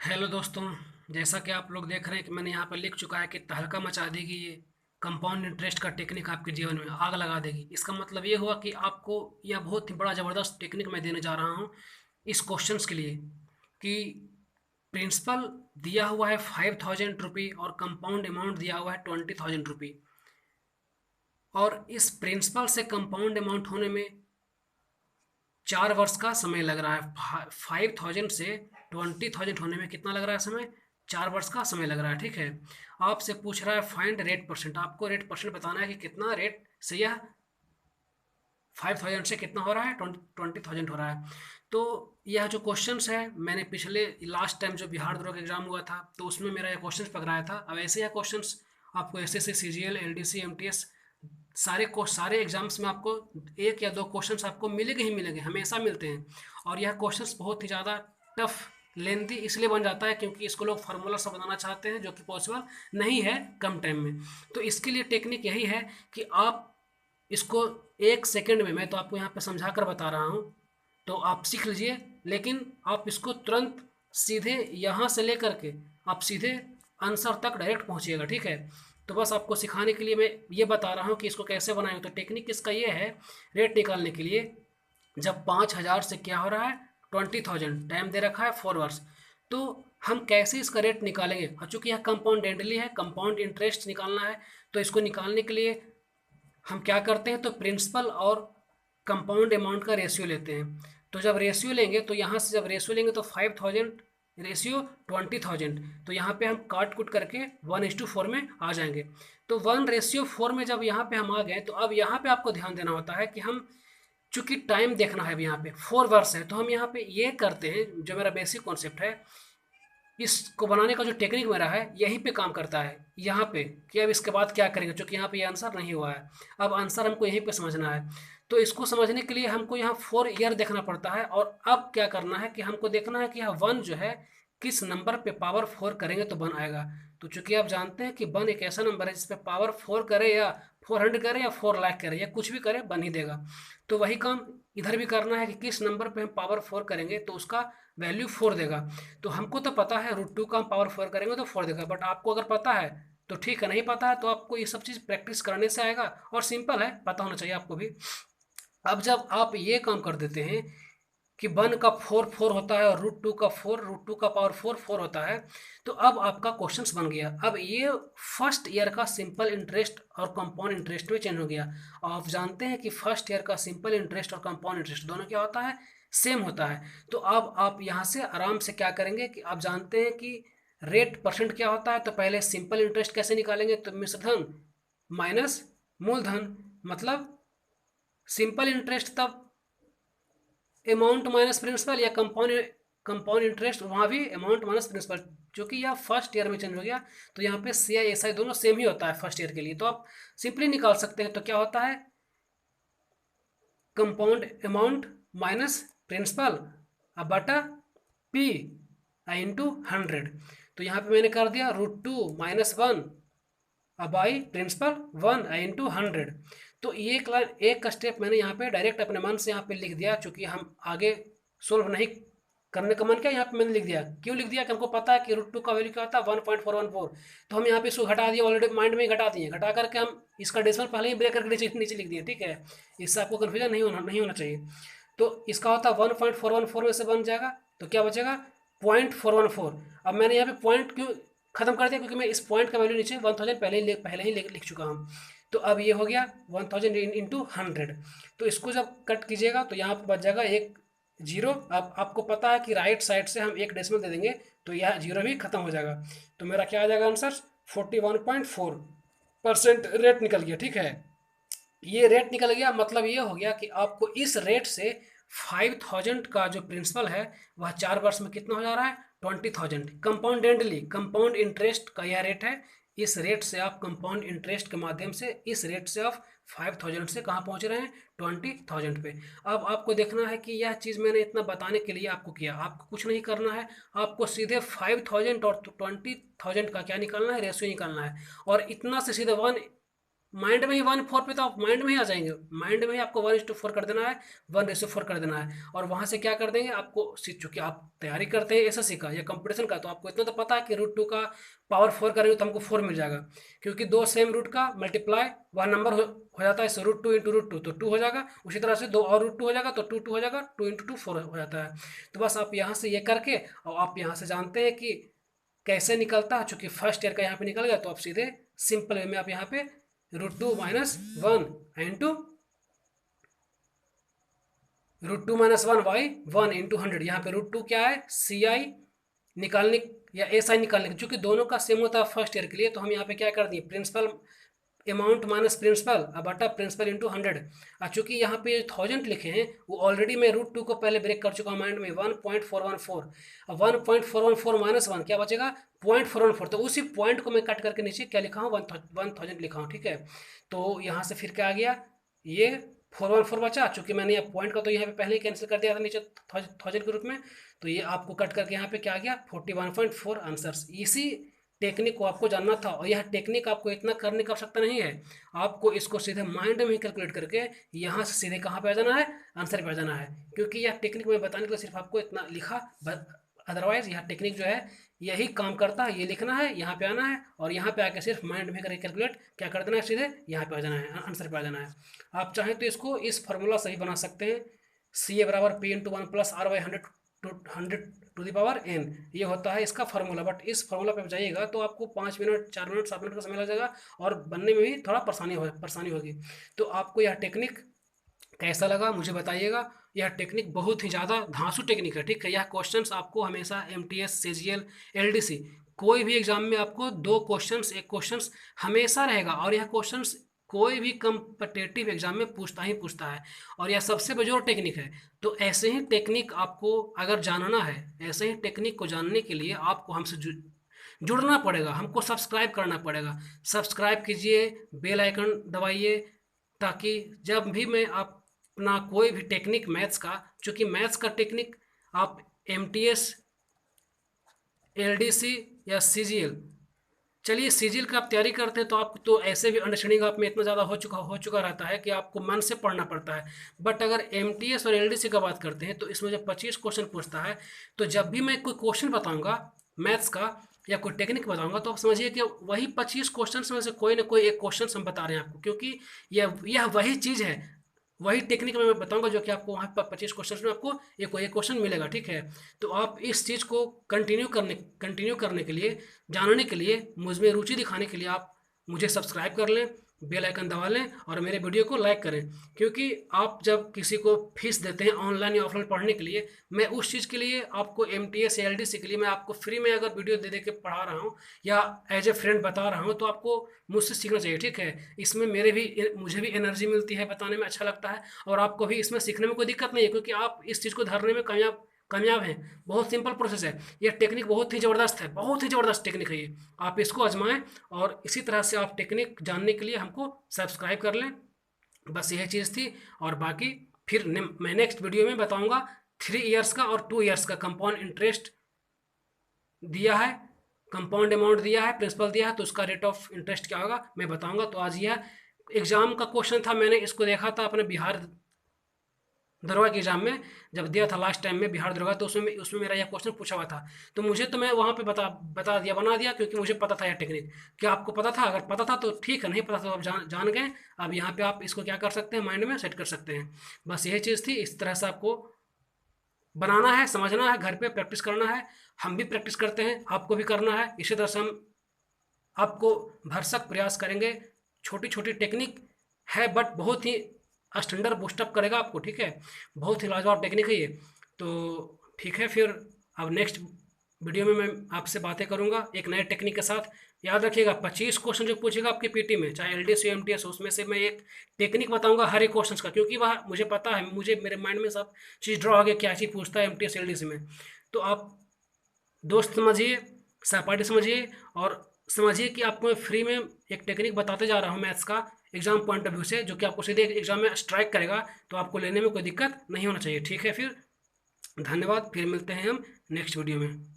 Hello दोस्तों। जैसा कि आप लोग देख रहे हैं कि मैंने यहाँ पर लिख चुका है कि तहलका मचा देगी ये कंपाउंड इंटरेस्ट का टेक्निक, आपके जीवन में आग लगा देगी। इसका मतलब ये हुआ कि आपको यह बहुत ही बड़ा ज़बरदस्त टेक्निक मैं देने जा रहा हूँ इस क्वेश्चंस के लिए कि प्रिंसिपल दिया हुआ है 5,000 रुपये और कंपाउंड अमाउंट दिया हुआ है 20,000 रुपये, और इस प्रिंसिपल से कंपाउंड अमाउंट होने में 4 वर्ष का समय लग रहा है। 5,000 से 20,000 होने में कितना लग रहा है समय? 4 वर्ष का समय लग रहा है। ठीक है। आपसे पूछ रहा है फाइंड रेट परसेंट। आपको रेट परसेंट बताना है कि कितना रेट से यह 5,000 से कितना हो रहा है, 20,000 हो रहा है। तो यह जो क्वेश्चंस है, मैंने पिछले लास्ट टाइम जो बिहार द्रोह का एग्जाम हुआ था तो उसमें मेरा यह क्वेश्चंस पकड़ाया था। अब ऐसे यह क्वेश्चंस आपको एसएससी, सीजीएल, एलडीसी, एमटीएस सारे एग्जाम्स में आपको एक या दो क्वेश्चंस आपको मिलेंगे ही मिलेंगे, हमेशा मिलते हैं। और यह क्वेश्चंस बहुत ही ज़्यादा टफ, लेंदी इसलिए बन जाता है क्योंकि इसको लोग फार्मूला से बनाना चाहते हैं, जो कि पॉसिबल नहीं है कम टाइम में। तो इसके लिए टेक्निक यही है कि आप इसको 1 सेकंड में, मैं तो आपको यहाँ पे समझा कर बता रहा हूँ, तो आप सीख लीजिए। लेकिन आप इसको तुरंत सीधे यहाँ से लेकर के आप सीधे आंसर तक डायरेक्ट पहुँचिएगा। ठीक है। तो बस आपको सिखाने के लिए मैं ये बता रहा हूँ कि इसको कैसे बनाएं। तो टेक्निक इसका ये है, रेट निकालने के लिए, जब 5,000 से क्या हो रहा है, 20,000, टाइम दे रखा है 4 वर्ष। तो हम कैसे इसका रेट निकालेंगे? और चूंकि यह कंपाउंडेंटली है, कंपाउंड इंटरेस्ट निकालना है, तो इसको निकालने के लिए हम क्या करते हैं, तो प्रिंसिपल और कंपाउंड अमाउंट का रेशियो लेते हैं। तो जब रेशियो लेंगे तो यहाँ से जब रेशियो लेंगे तो 5,000 रेशियो 20,000, तो यहाँ पे हम काट कुट करके 1:4 में आ जाएंगे। तो 1:4 में जब यहाँ पे हम आ गए, तो अब यहाँ पे आपको ध्यान देना होता है कि हम, चूंकि टाइम देखना है, अब यहाँ पे 4 वर्ष है, तो हम यहाँ पे ये करते हैं, जो मेरा बेसिक कॉन्सेप्ट है इसको बनाने का, जो टेक्निक मेरा है यहीं पे काम करता है, यहाँ पे, कि अब इसके बाद क्या करेंगे, क्योंकि यहाँ पे ये आंसर नहीं हुआ है। अब आंसर हमको यहीं पे समझना है। तो इसको समझने के लिए हमको यहाँ 4 ईयर देखना पड़ता है, और अब क्या करना है कि हमको देखना है कि यह 1 जो है किस नंबर पे पावर 4 करेंगे तो 1 आएगा। तो चूंकि आप जानते हैं कि 1 एक ऐसा नंबर है जिस पे पावर 4 करे, या 400 करे, या 4 लाख करे, या कुछ भी करे, 1 ही देगा। तो वही काम इधर भी करना है कि किस नंबर पे हम पावर 4 करेंगे तो उसका वैल्यू 4 देगा। तो हमको तो पता है √2 का हम पावर 4 करेंगे तो 4 देगा, बट आपको अगर पता है तो ठीक है, नहीं पता है तो आपको ये सब चीज़ प्रैक्टिस करने से आएगा, और सिंपल है, पता होना चाहिए आपको भी। अब जब आप ये काम कर देते हैं कि 1 का 4 4 होता है, और √2 का 4, √2 का पावर 4 4 होता है, तो अब आपका क्वेश्चंस बन गया। अब ये फर्स्ट ईयर का सिंपल इंटरेस्ट और कंपाउंड इंटरेस्ट में चेंज हो गया। आप जानते हैं कि फर्स्ट ईयर का सिंपल इंटरेस्ट और कंपाउंड इंटरेस्ट दोनों क्या होता है, सेम होता है। तो अब आप यहाँ से आराम से क्या करेंगे कि आप जानते हैं कि रेट परसेंट क्या होता है, तो पहले सिंपल इंटरेस्ट कैसे निकालेंगे, तो मिश्रधन माइनस मूलधन, मतलब सिंपल इंटरेस्ट तब अमाउंट माइनस प्रिंसिपल, या कंपाउंड कंपाउंड इंटरेस्ट वहाँ भी अमाउंट माइनस प्रिंसिपल। जो कि यह फर्स्ट ईयर में चेंज हो गया, तो यहाँ पे सी आई एस आई दोनों सेम ही होता है फर्स्ट ईयर के लिए, तो आप सिंपली निकाल सकते हैं। तो क्या होता है, कंपाउंड अमाउंट माइनस प्रिंसिपल अब बटा पी इंटू 100। तो यहाँ पे मैंने कर दिया √2 माइनस 1 अब आई प्रिंसिपल 1 इंटू 100। तो एक लाइन, एक स्टेप मैंने यहाँ पे डायरेक्ट अपने मन से यहाँ पे लिख दिया, चूंकि हम आगे सोल्व नहीं करने का मन किया, यहाँ पे मैंने लिख दिया। क्यों लिख दिया कि हमको पता है कि √2 का वैल्यू क्या होता है, 1.414। तो हम यहाँ पे इसको घटा दिए, ऑलरेडी माइंड में ही घटा दिए, घटा करके हम इसका डेसिमल पहले ही ब्रेक करके नीचे नीचे लिख दिए। ठीक है, इससे आपको कन्फ्यूजन नहीं होना चाहिए। तो इसका होता है 1.414 में से बन जाएगा, तो क्या बचेगा, 0.414। अब मैंने यहाँ पे पॉइंट क्यों खत्म कर दिया, क्योंकि मैं इस पॉइंट का वैल्यू नीचे 1,000 पहले ही लिख चुका हूँ। तो अब ये हो गया 1,000 इंटू 100। तो इसको जब कट कीजिएगा तो यहाँ पर बच जाएगा एक जीरो। अब आपको पता है कि राइट साइड से हम एक डेसिमल दे देंगे तो यह जीरो भी खत्म हो जाएगा। तो मेरा क्या आ जाएगा आंसर, 41.4% रेट निकल गया। ठीक है, ये रेट निकल गया, मतलब ये हो गया कि आपको इस रेट से 5,000 का जो प्रिंसिपल है वह 4 वर्ष में कितना हो जा रहा है, 20,000। कंपाउंडेंटली, कंपाउंड इंटरेस्ट का यह रेट है। इस रेट से आप कंपाउंड इंटरेस्ट के माध्यम से, इस रेट से आप 5,000 से कहाँ पहुँच रहे हैं, 20,000 पे। अब आपको देखना है कि यह चीज़ मैंने इतना बताने के लिए आपको किया, आपको कुछ नहीं करना है, आपको सीधे 5,000 और 20,000 का क्या निकालना है, रेशियो निकालना है। और इतना से सीधे माइंड में ही 1/4 पे तो आप माइंड में ही आ जाएंगे, माइंड में ही आपको 1:4 कर देना है, 1:4 कर देना है, और वहां से क्या कर देंगे आपको, चूंकि आप तैयारी करते हैं एसएससी का या कंपटीशन का, तो आपको इतना तो पता है कि √2 का पावर 4 करेंगे तो हमको 4 मिल जाएगा, क्योंकि दो सेम रूट का मल्टीप्लाई वह नंबर हो जाता है, √2 इंटू √2 तो 2 हो जाएगा, उसी तरह से दो और √2 हो जाएगा तो 2 हो जाएगा, 2 इंटू 2 4 हो जाता है। तो बस आप यहाँ से ये करके, और आप यहाँ से जानते हैं कि कैसे निकलता है, चूंकि फर्स्ट ईयर का यहाँ पे निकल गया, तो आप सीधे सिंपल वे में आप यहाँ पे √2 minus 1 into √2 minus 1 by 1 into 100, यहाँ पे √2 क्या है, CI निकालने या SI निकालने, चूंकि दोनों का सेम होता है फर्स्ट ईयर के लिए, तो हम यहाँ पे क्या कर दिए, प्रिंसिपल अमाउंट माइनस प्रिंसिपल बटा प्रिंसिपल इंटू 100। और चूंकि यहाँ पे 1000 लिखे हैं, वो ऑलरेडी मैं √2 को पहले ब्रेक कर चुका हूँ माइंड में, 1.414, अब 1.414 माइनस 1 क्या बचेगा, 0.414, तो उसी पॉइंट को मैं कट करके नीचे क्या लिखा हूँ, 1000 लिखा हूँ, ठीक है। तो यहाँ से फिर क्या आ गया, ये 414 बचा, चूंकि मैंने ये पॉइंट का तो यहाँ पे पहले ही कैंसिल कर दिया था नीचे 1000 के रूप में, तो ये आपको कट करके यहाँ पे क्या आ गया, 41.4 आंसर्स। इसी टेक्निक को आपको जानना था, और यह टेक्निक आपको इतना करने की आवश्यकता नहीं है, आपको इसको सीधे माइंड में ही कैलकुलेट करके यहाँ से सीधे कहाँ पे आ जाना है, आंसर पे आ जाना है, क्योंकि यह टेक्निक मैं बताने के लिए सिर्फ आपको इतना लिखा, अदरवाइज यह टेक्निक जो है यही काम करता है, ये लिखना है, यहाँ पे आना है, और यहाँ पे आके सिर्फ माइंड में करके कैलकुलेट क्या कर देना है, सीधे यहाँ पे आ जाना है, आंसर पे आ जाना है। आप चाहें तो इसको इस फार्मूला से ही बना सकते हैं, CA बराबर P into 1 plus R by 100 to the power n, ये होता है इसका फार्मूला। बट इस फार्मूला पे जाइएगा तो आपको 5 मिनट 4 मिनट 7 मिनट का समय लग जाएगा, और बनने में भी थोड़ा परेशानी होगी। तो आपको यह टेक्निक कैसा लगा मुझे बताइएगा। यह टेक्निक बहुत ही ज़्यादा धांसू टेक्निक है, ठीक है। यह क्वेश्चंस आपको हमेशा MTS CGL LDC कोई भी एग्जाम में आपको एक क्वेश्चंस हमेशा रहेगा, और यह क्वेश्चंस कोई भी कम्पिटेटिव एग्जाम में पूछता ही पूछता है, और यह सबसे बेजोर टेक्निक है। तो ऐसे ही टेक्निक आपको अगर जानना है, ऐसे ही टेक्निक को जानने के लिए आपको हमसे जुड़ना पड़ेगा, हमको सब्सक्राइब करना पड़ेगा। सब्सक्राइब कीजिए, बेल आइकन दबाइए, ताकि जब भी मैं अपना कोई भी टेक्निक मैथ्स का, चूँकि मैथ्स का टेक्निक आप MTS LDC या CGL, चलिए CGL का आप तैयारी करते हैं तो आप तो ऐसे भी अंडरस्टैंडिंग आप में इतना ज़्यादा हो चुका रहता है कि आपको मन से पढ़ना पड़ता है। बट अगर MTS और LDC का बात करते हैं तो इसमें जब 25 क्वेश्चन पूछता है, तो जब भी मैं कोई क्वेश्चन बताऊंगा मैथ्स का या कोई टेक्निक बताऊंगा, तो आप समझिए कि वही 25 क्वेश्चन में से कोई ना कोई एक क्वेश्चन हम बता रहे हैं आपको, क्योंकि यह वही चीज़ है, वही टेक्निक मैं बताऊंगा जो कि आपको वहाँ पर 25 क्वेश्चन में आपको एक क्वेश्चन मिलेगा, ठीक है। तो आप इस चीज़ को कंटिन्यू करने के लिए, जानने के लिए, मुझ में रुचि दिखाने के लिए आप मुझे सब्सक्राइब कर लें, बेल आइकन दबा लें, और मेरे वीडियो को लाइक करें, क्योंकि आप जब किसी को फीस देते हैं ऑनलाइन या ऑफलाइन पढ़ने के लिए, मैं उस चीज़ के लिए आपको MTS LDC के लिए मैं आपको फ्री में अगर वीडियो दे के पढ़ा रहा हूँ या एज ए फ्रेंड बता रहा हूँ, तो आपको मुझसे सीखना चाहिए, ठीक है। इसमें मुझे भी एनर्जी मिलती है, बताने में अच्छा लगता है, और आपको भी इसमें सीखने में कोई दिक्कत नहीं है, क्योंकि आप इस चीज़ को धरने में कामयाब हैं। बहुत सिंपल प्रोसेस है, यह टेक्निक बहुत ही ज़बरदस्त है, बहुत ही ज़बरदस्त टेक्निक है ये, आप इसको आजमाएं, और इसी तरह से आप टेक्निक जानने के लिए हमको सब्सक्राइब कर लें। बस यही चीज़ थी, और बाकी फिर मैं नेक्स्ट वीडियो में बताऊंगा 3 इयर्स का और 2 इयर्स का कंपाउंड इंटरेस्ट दिया है, कंपाउंड अमाउंट दिया है, प्रिंसिपल दिया है, तो उसका रेट ऑफ इंटरेस्ट क्या होगा मैं बताऊंगा। तो आज यह एग्ज़ाम का क्वेश्चन था, मैंने इसको देखा था अपने बिहार दरोगा के एग्जाम में, जब दिया था लास्ट टाइम में बिहार दरोगा, तो उसमें मेरा यह क्वेश्चन पूछा हुआ था, तो मुझे तो मैं वहाँ पे बना दिया, क्योंकि मुझे पता था यह टेक्निक। क्या आपको पता था? अगर पता था तो ठीक है, नहीं पता तो आप जान गए। अब यहाँ पे आप इसको क्या कर सकते हैं, माइंड में सेट कर सकते हैं। बस यही चीज़ थी, इस तरह से आपको बनाना है, समझना है, घर पे प्रैक्टिस करना है, हम भी प्रैक्टिस करते हैं, आपको भी करना है। इसी तरह से हम आपको भरसक प्रयास करेंगे। छोटी छोटी टेक्निक है, बट बहुत ही स्टैंडर्ड बूस्टअप करेगा आपको, ठीक है। बहुत ही लाजवाब टेक्निक है ये। तो ठीक है, फिर अब नेक्स्ट वीडियो में मैं आपसे बातें करूंगा एक नए टेक्निक के साथ। याद रखिएगा 25 क्वेश्चन जो पूछेगा आपके पीटी में, चाहे LDC या MTS, उसमें से मैं एक टेक्निक बताऊंगा हर एक क्वेश्चन का, क्योंकि वह मुझे पता है, मेरे माइंड में सब चीज़ ड्रॉ हो गया क्या चीज़ पूछता है MTS LDC में। तो आप दोस्त समझिए, सहपाठी समझिए, और समझिए कि आपको मैं फ्री में एक टेक्निक बताते जा रहा हूँ मैथ्स का एग्जाम पॉइंट ऑफ व्यू से, जो कि आपको सीधे एग्जाम में स्ट्राइक करेगा, तो आपको लेने में कोई दिक्कत नहीं होना चाहिए, ठीक है। फिर धन्यवाद, फिर मिलते हैं हम नेक्स्ट वीडियो में।